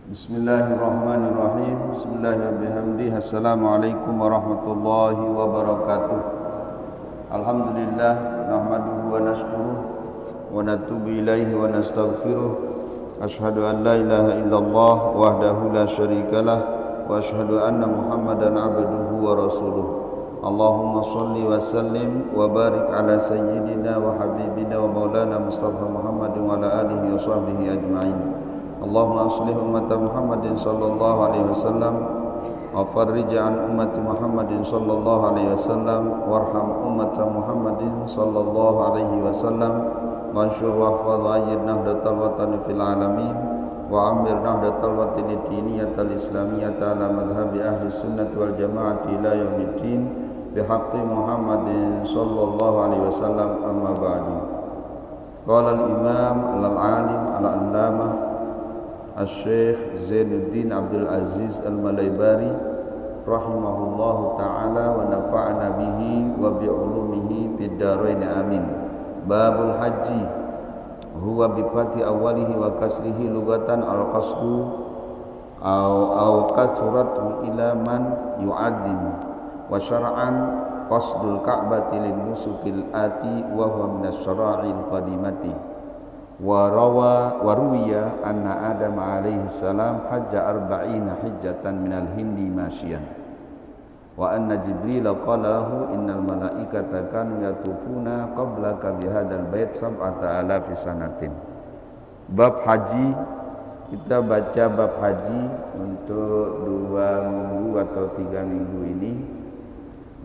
Bismillahirrahmanirrahim. Bismillahirrahmanirrahim. Assalamualaikum warahmatullahi wabarakatuh. Alhamdulillah nahmaduhu wa nashkuruh wa natubu ilaihi wa nastaghfiruh. Ashhadu an la ilaha illallah wahdahu la syarikalah wa ashhadu anna Muhammadan abduhu wa rasuluh. Allahumma shalli wa sallim wa barik ala sayyidina wa habibina wa maulana Mustafa Muhammadin wa ala alihi wa sahbihi ajma'in. Allahumma aslih umat Muhammadin sallallahu alaihi wasallam wa farrij an ummati Muhammadin sallallahu alaihi wasallam warham umat Muhammadin sallallahu alaihi wasallam wa anshur wa hfadh wa ayyid nahdatal watan fil alamin wa amir nahdatal watan diniyatal islamiyata ala madhhabi ahli sunnah wal jamaah ila yaumiddin bihaqqi Muhammadin sallallahu alaihi wasallam amma ba'du. Qala al-imam al-alim al-allamah Al-Syekh Zainuddin Abdul Aziz Al-Malaybari rahimahullahu ta'ala wa nafa'ana bihi wa bi'ulumihi fid dharain amin. Babul haji huwa bi fathi awwalihi wa kasrihi lugatan al-qasdu au kasratu ila man yu'azzim wa syar'an qasdul ka'bati lin nusukil ati wa huwa min asy-syara'il qadimati. Waruwiya anna Adam alaihi salam hajja arba'ina hijjatan minal hindi masyian wa anna Jibril qala lahu innal malaikata kanu yatufuna qablaka bihadzal bait sab'ata alafi sanatin. Bab haji, kita baca bab haji untuk 2 minggu atau 3 minggu ini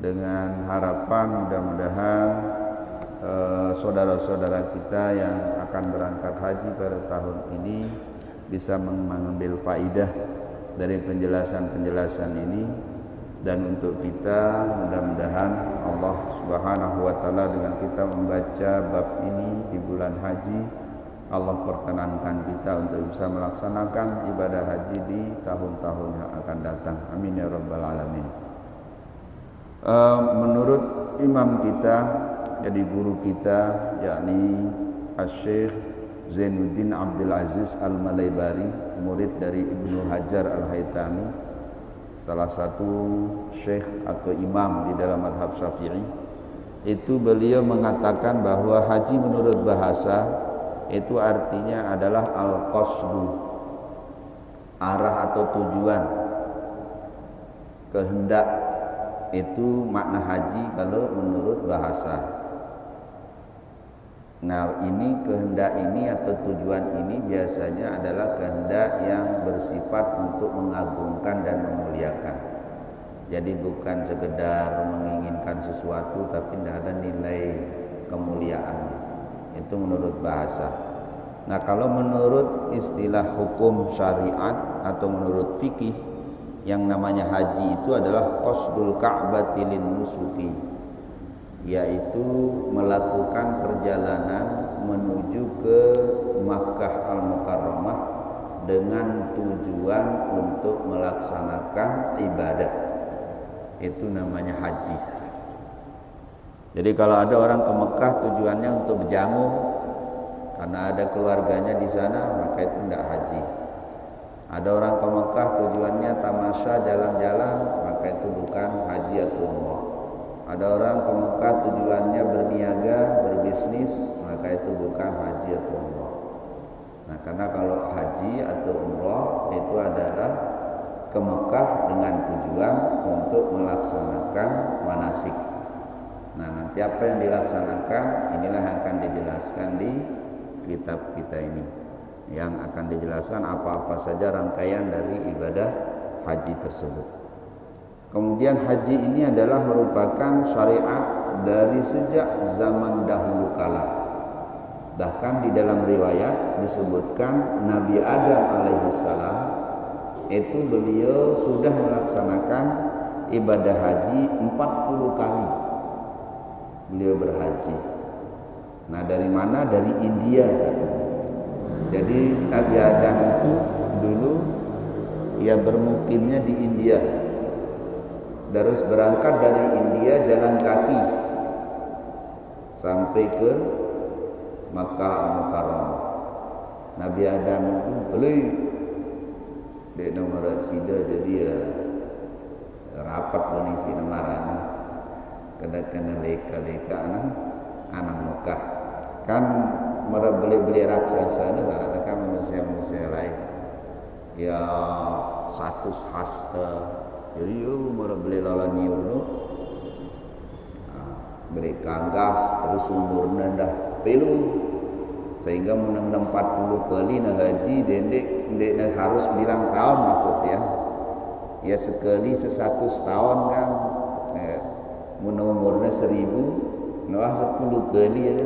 dengan harapan mudah-mudahan saudara-saudara kita yang akan berangkat haji pada tahun ini bisa mengambil faidah dari penjelasan-penjelasan ini, dan untuk kita mudah-mudahan Allah Subhanahu wa taala dengan kita membaca bab ini di bulan haji, Allah perkenankan kita untuk bisa melaksanakan ibadah haji di tahun-tahun yang akan datang. Amin ya rabbal alamin. Menurut imam kita, jadi guru kita, yakni Al-Syekh Zainuddin Abdul Aziz Al-Malaybari, murid dari Ibnu Hajar Al-Haytami, salah satu syekh atau imam di dalam madhab Syafi'i. Itu beliau mengatakan bahwa haji menurut bahasa itu artinya adalah al-qasdu, arah atau tujuan, kehendak. Itu makna haji kalau menurut bahasa. Nah, ini kehendak ini atau tujuan ini biasanya adalah kehendak yang bersifat untuk mengagungkan dan memuliakan. Jadi bukan sekedar menginginkan sesuatu tapi tidak ada nilai kemuliaan. Itu menurut bahasa. Nah, kalau menurut istilah hukum syariat atau menurut fikih, yang namanya haji itu adalah qasdul ka'bati lin nusuki, yaitu melakukan perjalanan menuju ke Makkah Al-Mukarramah dengan tujuan untuk melaksanakan ibadah. Itu namanya haji. Jadi kalau ada orang ke Mekah tujuannya untuk berjamu karena ada keluarganya di sana, maka itu tidak haji. Ada orang ke Mekah tujuannya tamasya jalan-jalan, maka itu bukan haji atau umrah. Ada orang ke Mekah tujuannya berniaga, berbisnis, maka itu bukan haji atau umrah. Nah, karena kalau haji atau umrah itu adalah ke Mekah dengan tujuan untuk melaksanakan manasik. Nah, nanti apa yang dilaksanakan inilah yang akan dijelaskan di kitab kita ini, yang akan dijelaskan apa-apa saja rangkaian dari ibadah haji tersebut. Kemudian haji ini adalah merupakan syariat dari sejak zaman dahulu kala. Bahkan di dalam riwayat disebutkan Nabi Adam alaihissalam itu beliau sudah melaksanakan ibadah haji 40 kali. Beliau berhaji. Nah, dari mana? Dari India katanya. Jadi Nabi Adam itu dulu ia bermukimnya di India. Terus berangkat dari India jalan kaki sampai ke Makkah Al-Mukarramah. Nabi Adam itu beli Dek nomor sida jadi ya rapat benisi namarana kena leka anak Mekah kan mereka beli raksasa itu kan manusia lain ya satu hasta jadi mereka beli lawan niur beli kanggas terus umurnya dah telu sehingga menang 40 kali nah haji dendek harus bilang tahun maksudnya ya sekali 100 tahun kan umurnya 1000 nah 10 kali ya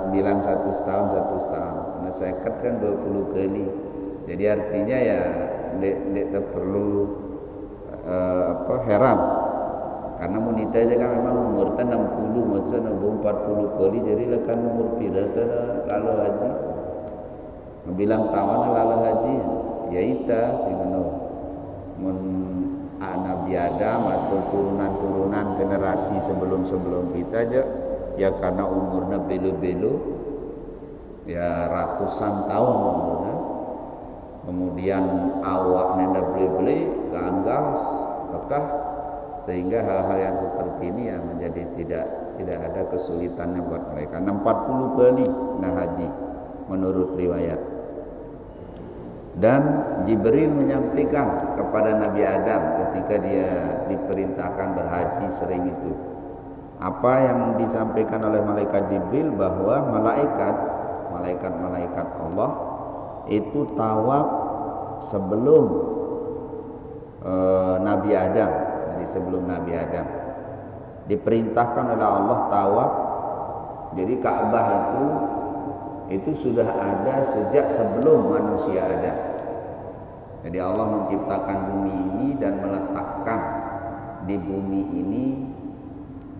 bilang 100 tahun nah seket kan 20 kali jadi artinya ya dek perlu heran karena wanita aja kan memang umurnya 60 maksudnya 40 kali jadi lekan umur pirata lalu haji bilang tahun lalu haji ya ita sehingga Nabi Adam atau turunan-turunan generasi sebelum kita aja ya karena umurnya belu-belu ya ratusan tahun umurnya kemudian awaknya ndak beli-beli keanggas Mekah sehingga hal-hal yang seperti ini yang menjadi tidak ada kesulitannya buat mereka 40 kali nah haji menurut riwayat. Dan Jibril menyampaikan kepada Nabi Adam ketika dia diperintahkan berhaji sering itu apa yang disampaikan oleh malaikat Jibril bahwa malaikat-malaikat Allah itu tawaf sebelum Nabi Adam. Jadi sebelum Nabi Adam diperintahkan oleh Allah tawaf. Jadi Ka'bah itu sudah ada sejak sebelum manusia ada. Jadi Allah menciptakan bumi ini dan meletakkan di bumi ini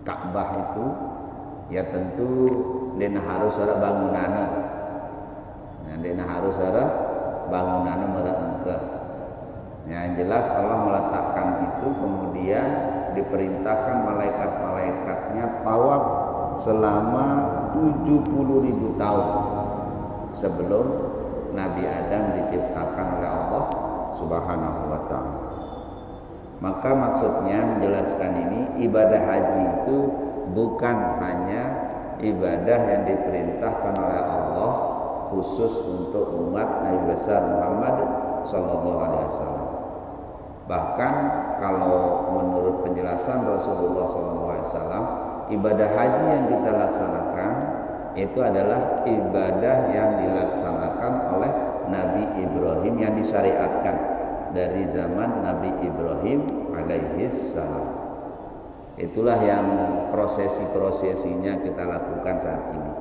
Ka'bah itu ya tentu dena harus ada bangunannya. Nah, dena harus ada bangunannya mereka. Yang jelas Allah meletakkan itu kemudian diperintahkan malaikat-malaikatnya tawaf selama 70.000 tahun sebelum Nabi Adam diciptakan oleh Allah Subhanahu wa ta'ala. Maka maksudnya menjelaskan ini ibadah haji itu bukan hanya ibadah yang diperintahkan oleh Allah khusus untuk umat Nabi besar Muhammad sallallahu alaihi wasallam. Bahkan kalau menurut penjelasan Rasulullah sallallahu alaihi wasallam, ibadah haji yang kita laksanakan itu adalah ibadah yang dilaksanakan oleh Nabi Ibrahim yang disyariatkan dari zaman Nabi Ibrahim alaihi salam. Itulah yang prosesi-prosesinya kita lakukan saat ini.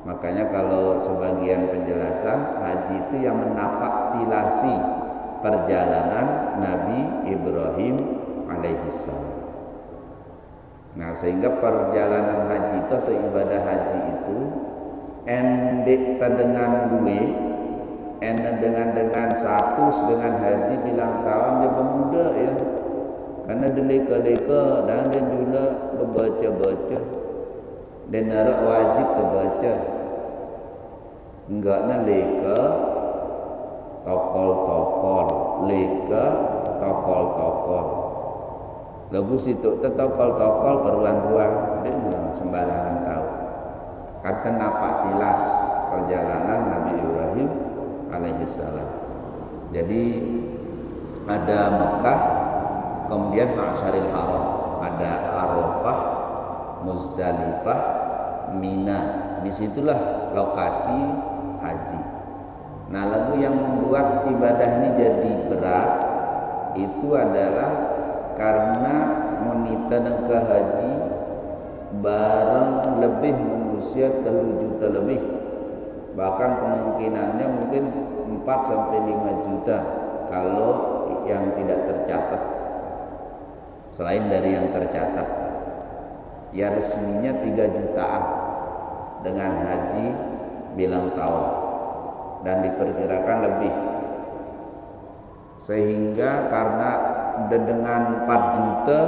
Makanya kalau sebagian penjelasan haji itu yang menapaktilasi perjalanan Nabi Ibrahim alaihi salam. Nah, sehingga perjalanan haji itu atau ibadah haji itu endek dengan dengan status dengan haji bilang tahun dia pemuda ya. Karena dia leka-leka dan dia juga membaca-baca dan narak wajib terbaca. Enggaknya leka tokol-tokol, leka tokol-tokol. Lagu situ tokol-tokol beruang-ruang dia sembarangan tahu. Kata napak tilas perjalanan Nabi Ibrahim alaihissalam. Jadi ada Mekah, kemudian Ma'syaril Haram, ada Arafah, Muzdalifah, Mina. Disitulah lokasi haji. Nah, lagu yang membuat ibadah ini jadi berat itu adalah karena monita dan ke haji barang lebih manusia 3 juta lebih. Bahkan kemungkinannya mungkin 4 sampai 5 juta kalau yang tidak tercatat. Selain dari yang tercatat, ya resminya 3 jutaan dengan haji bilang tahun dan diperkirakan lebih. Sehingga karena dengan 4 juta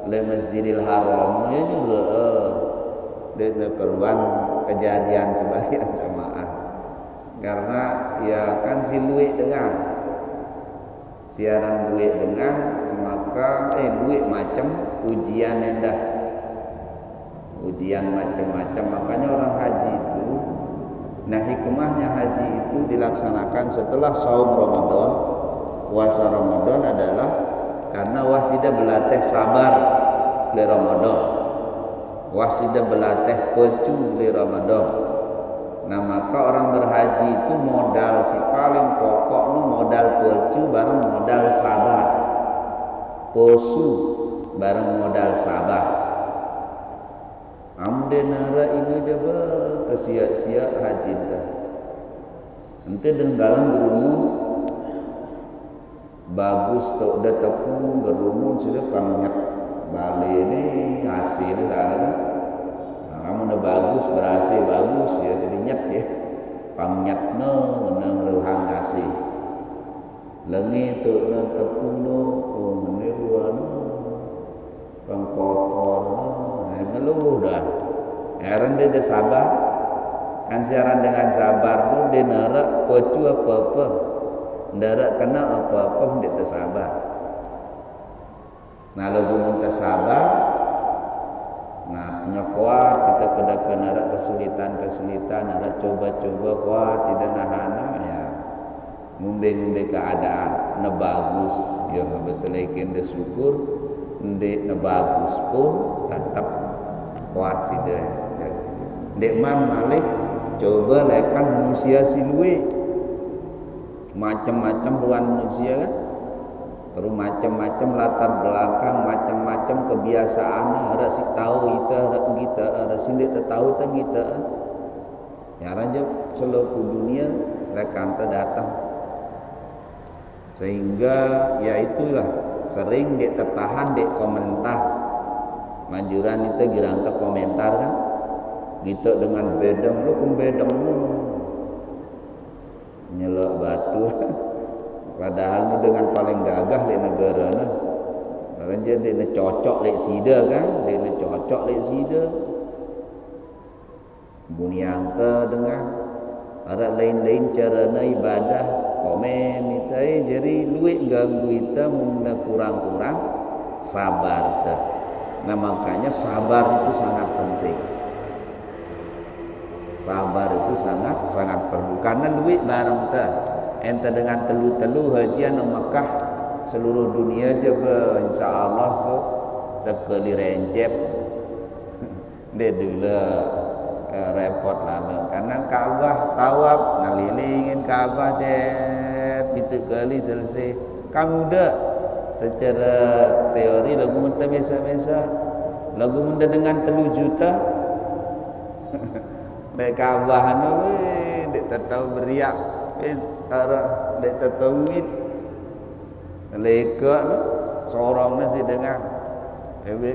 le Masjidil Haram ini dia keruan kejadian sebagian jamaah Karena ya kan si luik dengan siaran duit dengan maka duit macam ujian endah, ujian macam-macam. Makanya orang haji itu, nah hikmahnya haji itu dilaksanakan setelah saum Ramadan. Puasa Ramadan adalah karena wasidah berlatih sabar di Ramadan, wasidah berlatih pecu di Ramadan. Nah maka orang berhaji itu modal si paling pokok nu modal pecu bareng modal sabar, posu bareng modal sabar. Amde nara ini coba kesia-sia haji dah. Ente denggalan berumun bagus tu udah tepung berumun sudah panjat balik ini hasil dah. Kamu udah bagus, berhasil bagus ya, jadi nyet ya. Pangnyat nang ruhang ngasih. Lengi tu nang tepung meniruan pang kotor ngeluh dah. Heran dia sabar. Kan siaran dengan sabar tu dia narak pecu apa-apa. Narak kena apa-apa dia tersabar. Nah lagu mun tersabar, nah nyokuat kita kena ada kesulitan, ada coba-coba kuat tidak nahana ya ngumbe-ngumbe keadaan na bagus ya beselekin de syukur ndek na bagus pun tetap kuat sih deh. Ndek man malik coba lekan manusia silui macam-macam ruan manusia kan. Terus macam-macam latar belakang, macam-macam kebiasaan. Ada si tahu kita, ada si tidak tahu kita. Ya raja seluruh dunia mereka datang. Sehingga ya itulah sering dia tertahan dia komentar. Manjuran itu girang ke komentar kan. Gitu dengan bedeng lu bedeng lu nyelok batu. Padahal nu dengan paling gagah di negara na. Orang jadi dia cocok lek sida kan, dia cocok lek sida. Buniangka dengan ada lain-lain cara na ibadah, komen itu jadi luit ganggu kita muna kurang-kurang sabar tu. Nah makanya sabar itu sangat penting. Sabar itu sangat perlu karena luit bareng tu. Ente dengan telu-telu hajian di Mekah seluruh dunia coba insyaallah sekali rencep dia dulu repot lalu karena Ka'bah tawaf ngelilingin Ka'bah itu kali selesai kamu dah secara teori lagu muntah biasa-biasa lagu muntah dengan 3 juta baik Ka'bah dia tak tahu beriak arah dek tatawid leka seorang nasi dengan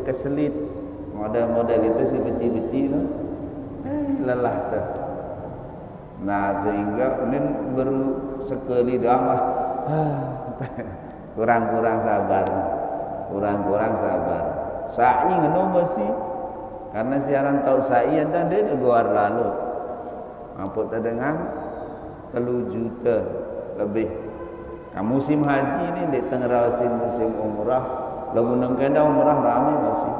keselit model-model itu si beci-beci lelah tu. Nah sehingga ini baru sekali doang kurang-kurang sabar sa'i ngeno masih karena siaran tahu sa'i anda dia negara lalu mampu terdengar 3 juta lebih. Nah, musim haji ni di tengah musim umrah, lagu nengkenda umrah ramai masih.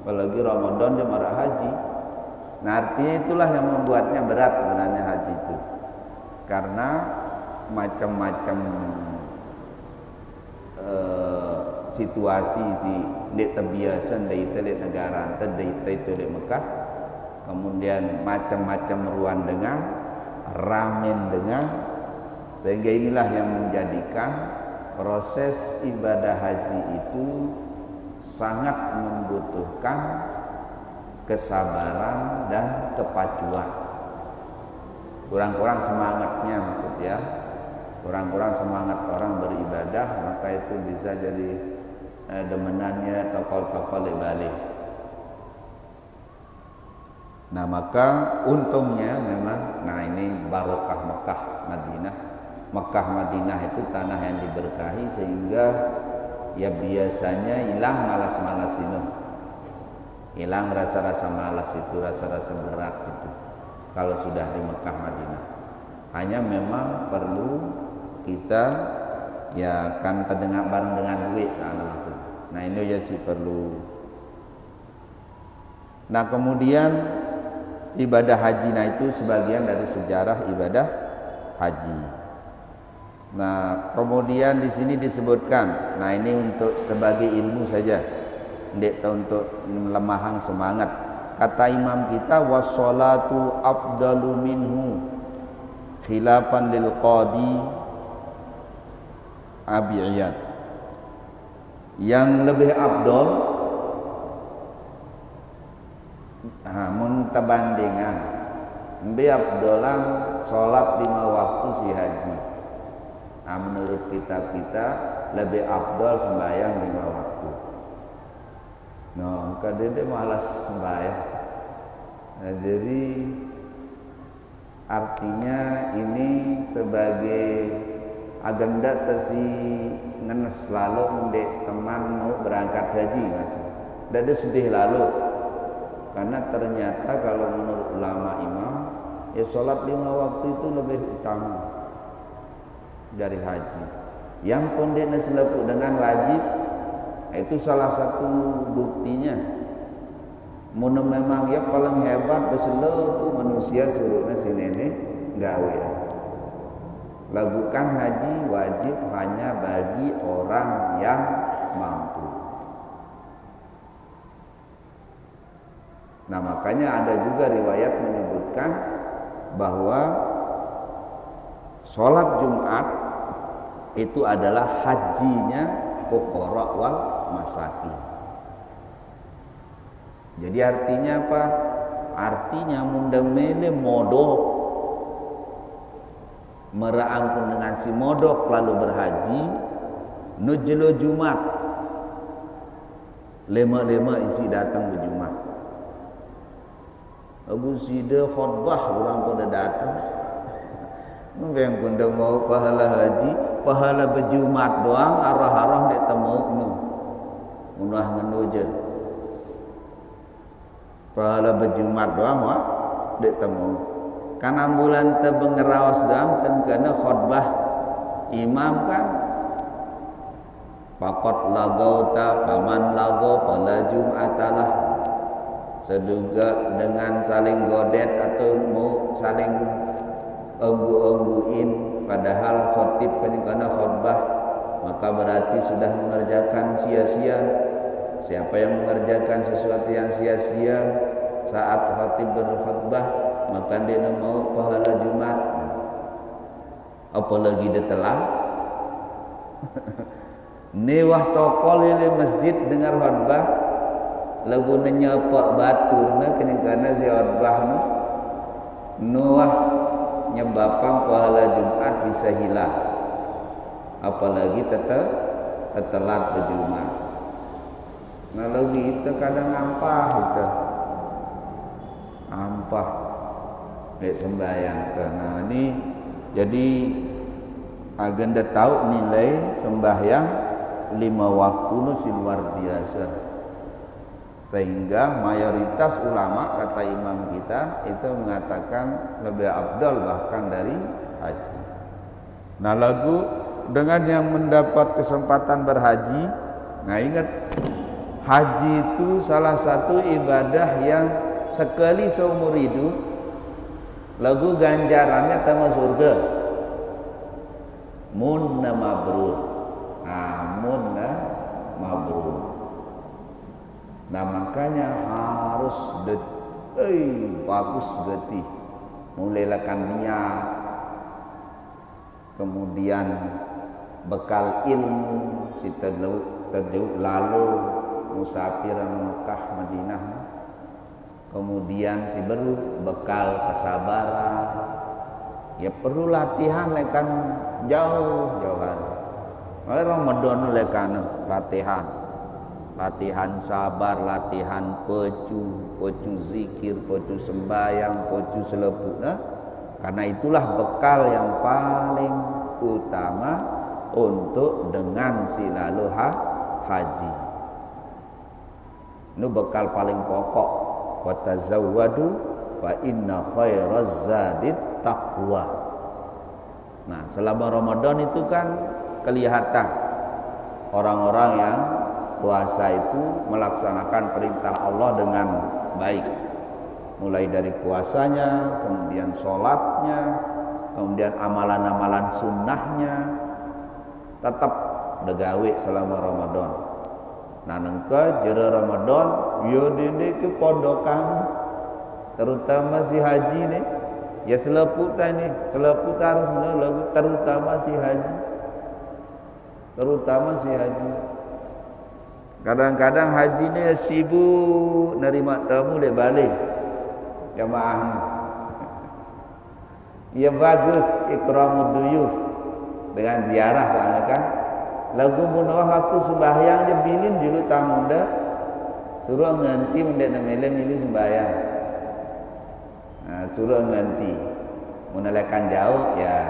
Apalagi Ramadan jemaah haji. Nah, artinya itulah yang membuatnya berat sebenarnya haji itu. Karena macam-macam situasi si di terbiasa di negara, itu di Mekah. Kemudian macam-macam ruang dengan ramen dengan sehingga inilah yang menjadikan proses ibadah haji itu sangat membutuhkan kesabaran dan kepacuan. Kurang-kurang semangatnya maksudnya, kurang-kurang semangat orang beribadah maka itu bisa jadi demenannya tokol-tokol balik. Nah maka untungnya memang, nah ini barokah Mekah Madinah. Mekah Madinah itu tanah yang diberkahi sehingga ya biasanya hilang malas-malas itu, hilang rasa-rasa malas itu, rasa-rasa berat itu kalau sudah di Mekah Madinah. hanya memang perlu kita ya kan terdengar bareng dengan duit sana maksud. Nah ini ya sih perlu. Nah kemudian ibadah haji, nah itu sebagian dari sejarah ibadah haji. Nah kemudian di sini disebutkan, nah ini untuk sebagai ilmu saja, tidak untuk melemahkan semangat. Kata imam kita, wassalatu afdalu minhu khilafan lil qadi Abi Iyad. Yang lebih afdal mun tabandingan lebih afdalan salat 5 waktu si haji. Nah, menurut kitab kita lebih afdal sembahyang 5 waktu. No, kadang-kadang malas sembahyang. Nah, jadi artinya ini sebagai agenda tesi ngenes lalu ndek teman mau berangkat haji mas. Dada sedih lalu karena ternyata kalau menurut ulama imam ya sholat 5 waktu itu lebih utama dari haji. Yang pun dia selepu dengan wajib itu salah satu buktinya. Mun memang ya paling hebat beselepu manusia suruhnya si nenek gawe. Lakukan haji wajib hanya bagi orang yang mampu. Nah makanya ada juga riwayat menyebutkan bahwa sholat Jumat itu adalah hajinya fuqara wal masakin. Jadi artinya apa? Artinya mundamene modok meraangkun dengan si modok lalu berhaji nujlo Jumat lema-lema isi datang ke Jumat. Abu Sida khutbah orang pada datang. Mungkin kunda mau pahala haji, pahala berjumat doang arah-arah nek temu nu. Munah ngenuja. Pahala berjumat doang wah nek temu. Karena bulan tebengerawas doang kan kena khutbah imam kan. Faqat lagauta faman lago pada Jumatalah. Seduga dengan saling godet atau mau saling embu-embuin padahal khotib karena khutbah maka berarti sudah mengerjakan sia-sia. Siapa yang mengerjakan sesuatu yang sia-sia saat khotib berkhutbah maka dia mau pahala Jumat. Apalagi dia telah newah tokol di masjid dengar khutbah lagu nyepak batu karena si khutbah nuah nyebabkan pahala Jumat bisa hilang. Apalagi telat berjumat. Nah lagi itu kadang ampah itu. Ampah dek sembahyang. Nah ini jadi agenda tahu nilai sembahyang 5 waktu itu luar biasa. Sehingga mayoritas ulama kata imam kita itu mengatakan lebih afdal bahkan dari haji. Nah lagu dengan yang mendapat kesempatan berhaji, nah ingat haji itu salah satu ibadah yang sekali seumur hidup lagu ganjarannya sama surga. Munna mabrur. Munna mabrur. Nah makanya harus bagus getih. Mulailah niat, kemudian bekal ilmu si terjauh lalu musafir Mekah Madinah, kemudian si baru bekal kesabaran. Ya perlu latihan lekan jauh-jauhan. Oleh Ramadan lekan latihan sabar, latihan pecu zikir, pecu sembahyang, pecu selepuk. Karena itulah bekal yang paling utama untuk dengan si lalu haji. Ini bekal paling pokok. Wa tazawwadu fa inna khairaz zadit taqwa. Nah, selama Ramadan itu kan kelihatan orang-orang yang puasa itu melaksanakan perintah Allah dengan baik. Mulai dari puasanya, kemudian sholatnya, kemudian amalan-amalan sunnahnya, tetap degawe selama Ramadan. Nah, nengke jero Ramadan, yo dede ke pondokan, terutama si haji nih, ya seleput tani, seleput harus lagu, terutama si haji, Kadang-kadang haji ni sibuk nerima tamu dia balik jamaah ni. Ya bagus ikramud duyuf dengan ziarah soalnya kan. Lagu munawah waktu sembahyang dia bilin dulu tamu dah. Suruh nganti mendak milih sembahyang. Nah, suruh nganti. Menelekan jauh ya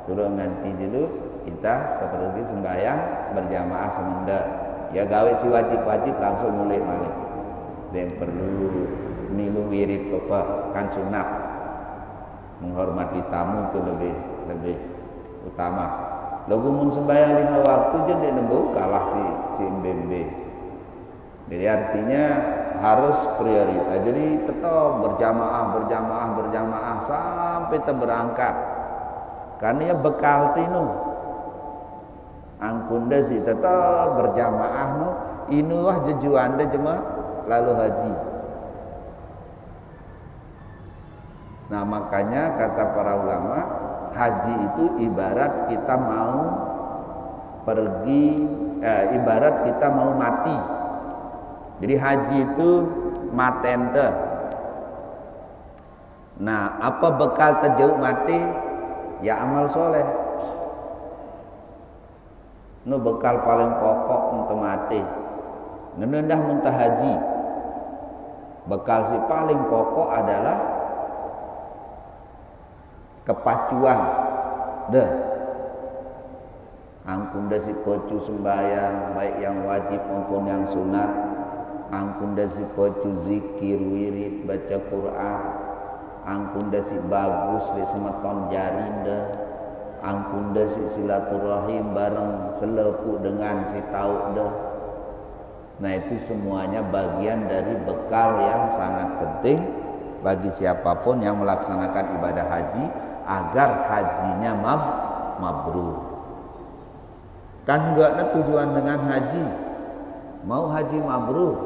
suruh nganti dulu kita seperti sembahyang berjamaah semenda. Ya gawe si wajib-wajib langsung mulai balik. Dan perlu milu wirid apa kan sunat. Menghormati tamu itu lebih utama. Lagu mun sembahyang 5 waktu je dia nembu kalah si mbembe. Jadi artinya harus prioritas. Jadi tetap berjamaah sampai terberangkat. Karena ya bekal tinu. Angkunda sih tetap berjamaah no. Inuah jejuanda cuma lalu haji. Nah, makanya kata para ulama, haji itu ibarat kita mau pergi, ibarat kita mau mati. Jadi haji itu matente. Nah, apa bekal terjauh mati? Ya amal soleh. Nu bekal paling pokok untuk mati. Ngenendah muntah haji. Bekal si paling pokok adalah kepacuan. Dah. Angkun dah si pocu sembahyang baik yang wajib maupun yang sunat. Angkun dah si pocu zikir wirid baca Quran. Angkun dah si bagus li semeton jarinda. Angkun dah si silaturahim bareng selepu dengan si tahu dah. Nah, itu semuanya bagian dari bekal yang sangat penting bagi siapapun yang melaksanakan ibadah haji agar hajinya mabrur. Kan enggak ada tujuan dengan haji. Mau haji mabrur.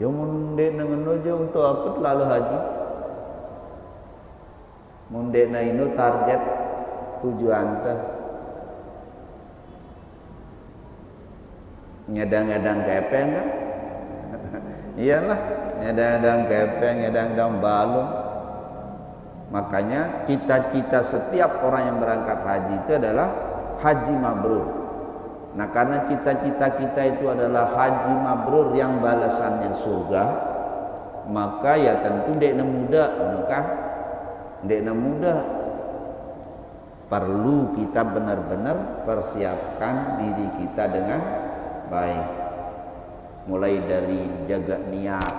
Ya munde nengono je untuk apa lalu haji? Munde na inu target tujuan teh. Nyadang-nyadang kepeng kan? Iyalah, nyadang-nyadang kepeng, nyadang-nyadang balung. Makanya cita-cita setiap orang yang berangkat haji itu adalah haji mabrur. Nah, karena cita-cita kita itu adalah haji mabrur yang balasannya surga, maka ya tentu dekna muda, kan? Dekna muda perlu kita benar-benar persiapkan diri kita dengan baik. Mulai dari jaga niat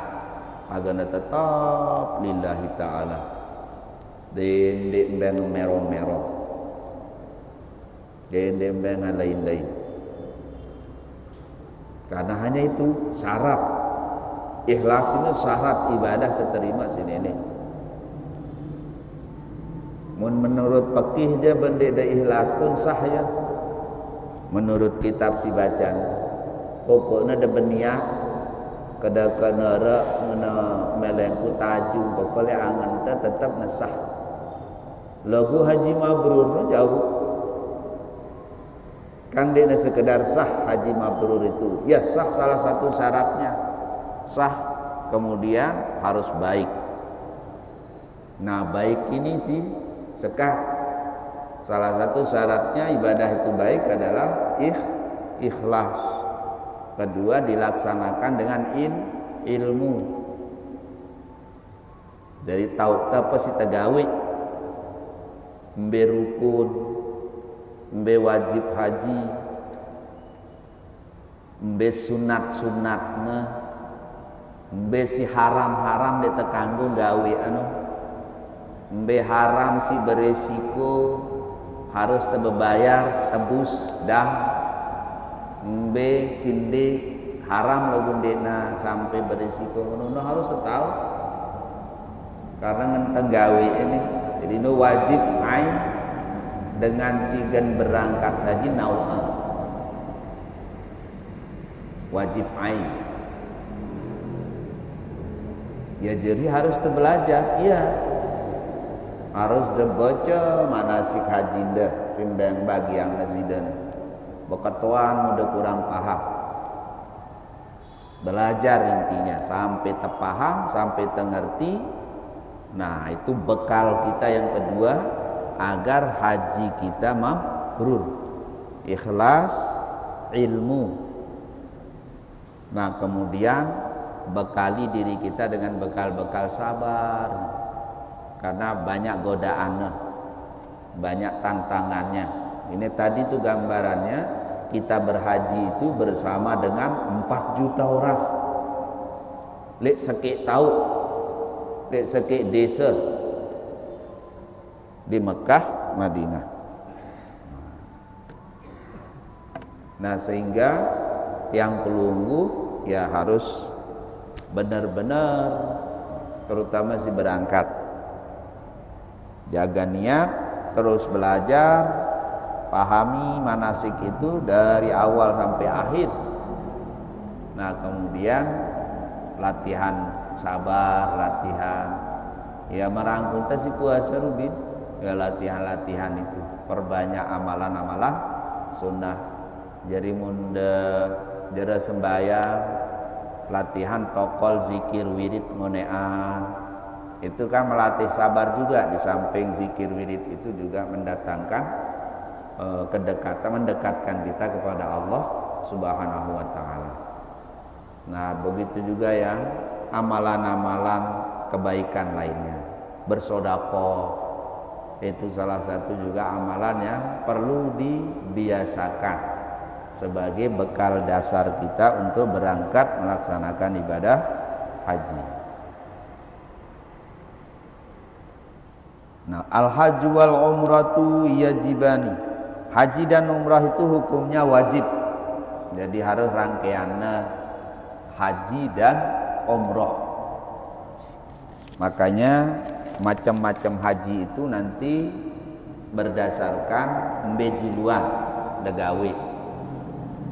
agar tetap lillahi ta'ala. Dendek beng mero-mero. Dendek beng lain-lain. Karena hanya itu syarat ikhlas itu syarat ibadah terterima sini. Menurut fikih je benda ikhlas pun sah ya. Menurut kitab si bacaan pokoknya ada beniat kada kenara ngena melengku tajung pokoknya angan tetap nesah. Lagu haji mabrur jauh. Kan dia sekedar sah haji mabrur itu. Ya sah salah satu syaratnya. Sah kemudian harus baik. Nah, baik ini sih sekat. Salah satu syaratnya ibadah itu baik adalah ikhlas. Kedua dilaksanakan dengan ilmu. Dari tahu apa si tegawi. Mbe rukun, mbe wajib haji, mbe sunat-sunatna, mbe si haram-haram ditekanggu gawe Mbe haram si beresiko harus terbayar tebus dah. Mbe sinde haram lo bundena sampai beresiko ngono harus tahu. Karena ngenteng gawe ini. Jadi no wajib ain dengan sigen berangkat haji nawa. Wajib ain. Ya jadi harus belajar, iya. Harus dibaca manasik haji dah, simbang bagi yang nasiden. Beketuan mudah kurang paham. Belajar intinya sampai terpaham, sampai tengerti. Nah, itu bekal kita yang kedua agar haji kita mabrur. Ikhlas, ilmu. Nah, kemudian bekali diri kita dengan bekal-bekal sabar. Karena banyak godaannya, banyak tantangannya. Ini tadi tuh gambarannya, kita berhaji itu bersama dengan 4 juta orang. Lek sekik tahu, lek sekik desa di Mekah, Madinah. Nah, sehingga yang pelunggu ya harus benar-benar, terutama si berangkat. Jaga niat, terus belajar, pahami manasik itu dari awal sampai akhir. Nah, kemudian latihan sabar, latihan ya merangkul si puasa rubin, ya latihan-latihan itu, perbanyak amalan-amalan sunnah. Jadi munda jera sembahyang, latihan tokol zikir wirid ngonean. Itu kan melatih sabar juga, di samping zikir wirid itu juga mendatangkan kedekatan, mendekatkan kita kepada Allah Subhanahu wa taala. Nah, begitu juga yang amalan-amalan kebaikan lainnya. Bersedekah itu salah satu juga amalan yang perlu dibiasakan sebagai bekal dasar kita untuk berangkat melaksanakan ibadah haji. Nah, al-hajj wal umratu yajibani. Haji dan umrah itu hukumnya wajib. Jadi harus rangkaiannya haji dan umrah. Makanya macam-macam haji itu nanti berdasarkan embejuluan degawe.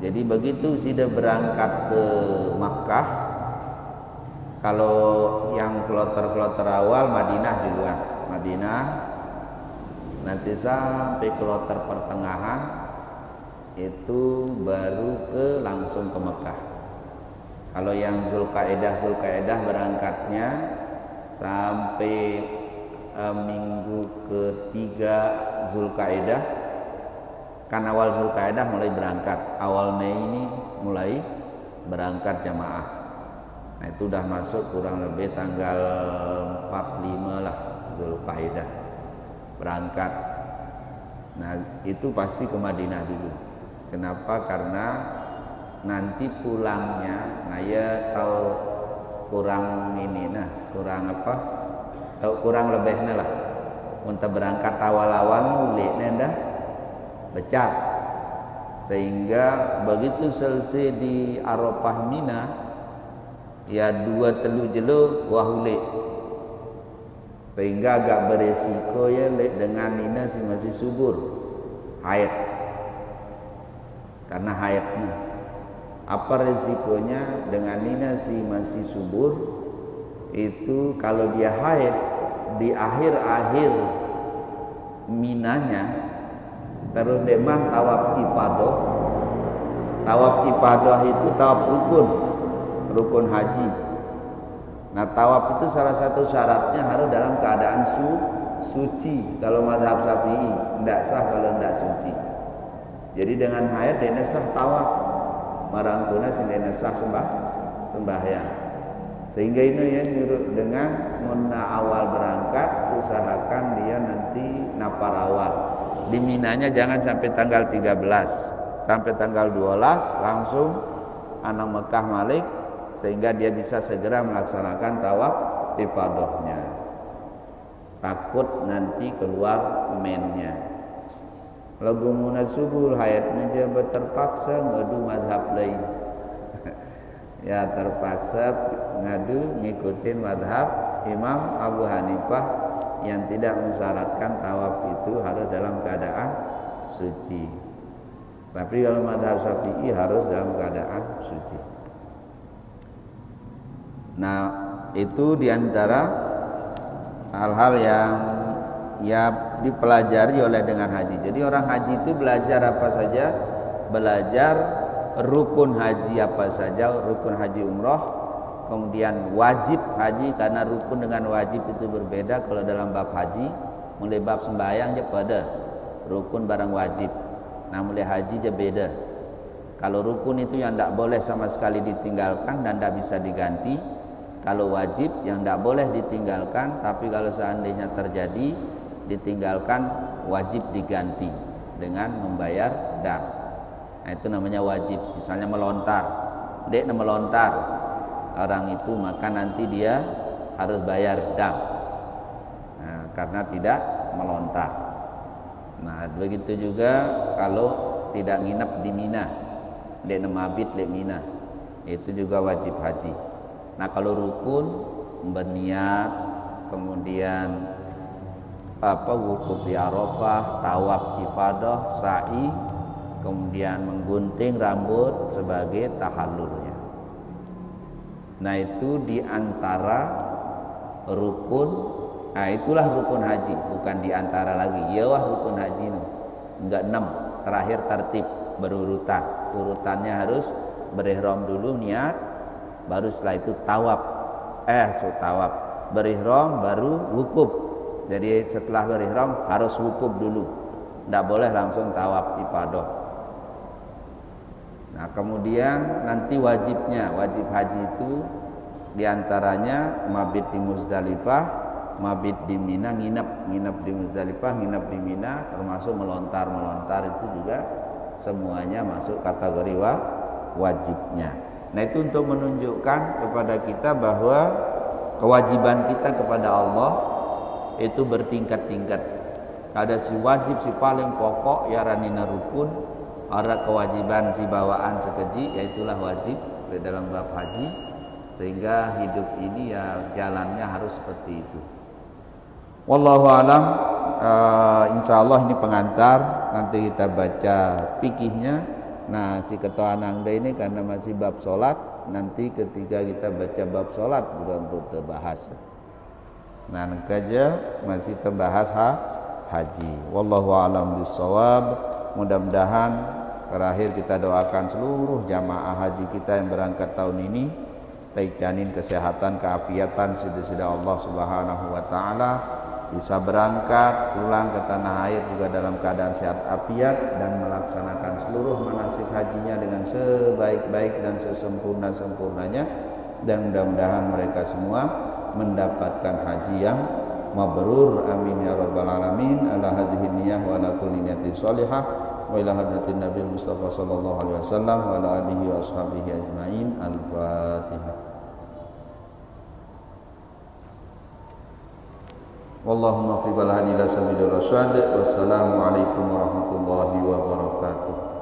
Jadi begitu sudah berangkat ke Makkah, kalau yang kloter-kloter awal Madinah duluan. Madinah nanti sampai kloter pertengahan itu baru langsung ke Mekah. Kalau yang Zulkaidah berangkatnya sampai minggu ketiga Zulkaidah, kan awal Zulkaidah mulai berangkat, awal Mei ini mulai berangkat jamaah. Nah, itu udah masuk kurang lebih tanggal 45 lah Zulkaidah berangkat. Nah, itu pasti ke Madinah dulu. Kenapa? Karena nanti pulangnya, nah ya tahu kurang ini, nah kurang apa? Tahu kurang lebihnya lah. Untuk berangkat awal-awal nulik dah becat, sehingga begitu selesai di Arafah Mina, ya 2-3 jelo wahulik. Sehingga agak beresiko ya dengan Nina si masih subur haid. Karena haidnya. Apa resikonya dengan Nina si masih subur? Itu kalau dia haid di akhir-akhir minanya, terus memang tawaf ifadah. Tawaf ifadah itu tawaf rukun haji. Nah, tawaf itu salah satu syaratnya harus dalam keadaan suci. Kalau mazhab Syafi'i tidak sah kalau tidak suci. Jadi dengan haid dia sah tawaf, marangkuna sehingga sah sembahyang. Sehingga ini yang nyuruh dengan munna awal berangkat, usahakan dia nanti napar awal. Di Minanya jangan sampai tanggal 13, sampai tanggal 12 langsung anak Mekah Malik, sehingga dia bisa segera melaksanakan tawaf ifadahnya. takut nanti keluar mennya. Lagu munasubul hayatnya dia terpaksa ngadu mazhab lain. Ya terpaksa ngadu ngikutin mazhab Imam Abu Hanifah yang tidak mensyaratkan tawaf itu harus dalam keadaan suci. Tapi kalau mazhab Syafi'i harus dalam keadaan suci. Nah, itu diantara hal-hal yang ya dipelajari oleh dengan haji. Jadi orang haji itu belajar apa saja? Belajar rukun haji apa saja, rukun haji umroh, kemudian wajib haji, karena rukun dengan wajib itu berbeda. Kalau dalam bab haji, mulai bab sembahyang aja pada rukun barang wajib. Nah, mulai haji aja beda. Kalau rukun itu yang tidak boleh sama sekali ditinggalkan dan tidak bisa diganti. Kalau wajib yang tidak boleh ditinggalkan, tapi kalau seandainya terjadi ditinggalkan, wajib diganti dengan membayar dam. Nah, itu namanya wajib. Misalnya melontar, dek melontar orang itu, maka nanti dia harus bayar dam. Nah, karena tidak melontar. Nah, begitu juga kalau tidak nginep di Mina, dek mabit dek Mina, itu juga wajib haji. Nah, kalau rukun berniat, kemudian wukuf di Arafah, tawaf ifadah, sa'i, kemudian menggunting rambut sebagai tahallulnya. Nah, itu diantara rukun. Nah, itulah rukun haji, bukan diantara lagi. Yawah rukun haji ini enggak 6, terakhir tertib berurutan. Urutannya harus berihram dulu niat, baru setelah itu tawaf, berihram baru wukuf. Jadi setelah berihram harus wukuf dulu, tidak boleh langsung tawaf ifadah. Nah, kemudian nanti wajibnya, wajib haji itu diantaranya mabit di Muzdalifah, mabit di Mina, nginep di Muzdalifah, nginep di Mina, termasuk melontar itu juga semuanya masuk kategori wajibnya. Nah, itu untuk menunjukkan kepada kita bahwa kewajiban kita kepada Allah itu bertingkat-tingkat. Ada si wajib si paling pokok ya ranina rukun, ada kewajiban si bawaan sekeji, yaitulah wajib di dalam bab haji. Sehingga hidup ini ya jalannya harus seperti itu. Wallahu alam. Insyaallah ini pengantar, nanti kita baca fikihnya. Nah, si ketua Anangda ini karena masih bab solat, nanti ketika kita baca bab solat juga untuk terbahas. Nah, aja masih terbahas haji. Wallahu a'lam bishawab. Mudah-mudahan terakhir kita doakan seluruh jamaah haji kita yang berangkat tahun ini, taicanin kesehatan, keafiatan, sida-sida Allah Subhanahu wa taala, bisa berangkat pulang ke tanah air juga dalam keadaan sehat afiat dan melaksanakan seluruh manasik hajinya dengan sebaik-baik dan sesempurna-sempurnanya, dan mudah-mudahan mereka semua mendapatkan haji yang mabrur. Amin ya rabbal alamin. Ala hadhihi niyyah wa ala kulli niyatin shalihah wa ila hadratin Nabi Mustafa sallallahu alaihi wasallam wa ala alihi wa ashabihi ajmain. Al-Fatihah. Wallahumma fi balhani la sabilir rasyad. Wassalamu alaikum warahmatullahi wabarakatuh.